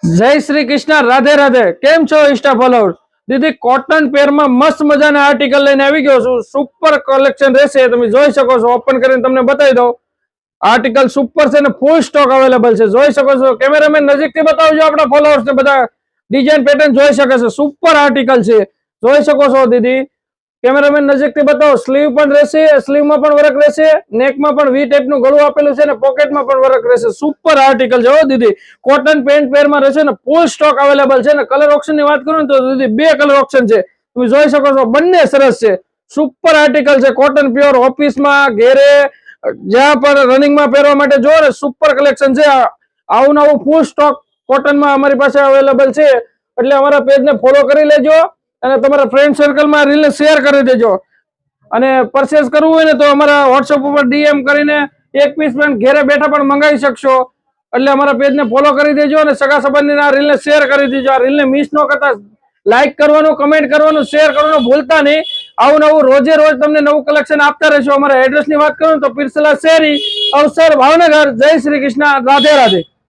जय श्री कृष्ण राधे राधे केम छो Insta followers दीदी कॉटन पेर में मस्त मजाना आर्टिकल लईने આવી ગયો છું સુપર કલેક્શન રહેશે તમે જોઈ શકો છો ઓપન કરીને તમને બતાવી દઉં આર્ટિકલ સુપર છે ને ફૂલ સ્ટોક અવેલેબલ છે જોઈ શકો છો કેમેરામેન નજીકથી બતાવજો આપણા ફોલોઅર્સ ને બધા ડિઝાઇન પેટર્ન જોઈ શકે છે સુપર આર્ટિકલ છે જોઈ શકો છો દીદી કેમેરામેન નજીકથી બતાવો સ્લીવ પણ રહેશે સ્લીવમાં પણ વર્ક રહેશે નેકમાં પણ વી ટાઈપનું ગળું આપેલું છે ને પોકેટમાં પણ વર્ક રહેશે સુપર આર્ટિકલ છે હો દીદી કોટન પેન્ટ પેરમાં રહેશે ને ફૂલ સ્ટોક અવેલેબલ છે ને કલર ઓપ્શનની વાત કરું ને તો દીદી બે કલર ઓપ્શન છે તમે જોઈ શકો છો બંને સરસ છે સુપર આર્ટિકલ છે કોટન પ્યોર ઓફિસમાં ઘેરે જ્યાં પણ રનિંગમાં પહેરવા માટે જો ને સુપર કલેક્શન છે આવું નવું ફૂલ સ્ટોક કોટનમાં અમારી પાસે અવેલેબલ છે એટલે અમારા પેજને ફોલો કરી લેજો અને તમારા ફ્રેન્ડ સર્કલમાં રીલને શેર કરી દેજો અને પરચેસ કરવું હોય ને તો અમારા વોટ્સઅપ ઉપર ડીએમ કરીને એક પીસ પણ ઘરે બેઠા પણ મંગાવી શકશો એટલે અમારા પેજને ફોલો કરી દેજો અને સગા સંબંધીને આ રીલને શેર કરી દેજો આ રીલને મિસ ન કરતા લાઈક કરવાનું કમેન્ટ કરવાનું શેર કરવાનું ભૂલતા નહીં આવું નવું રોજે રોજ તમને નવું કલેક્શન આપતા રહેશો અમારા એડ્રેસની વાત કરું તો પીરસલા શેરી અવસર ભાવનગર જય શ્રી કૃષ્ણ રાધે રાધે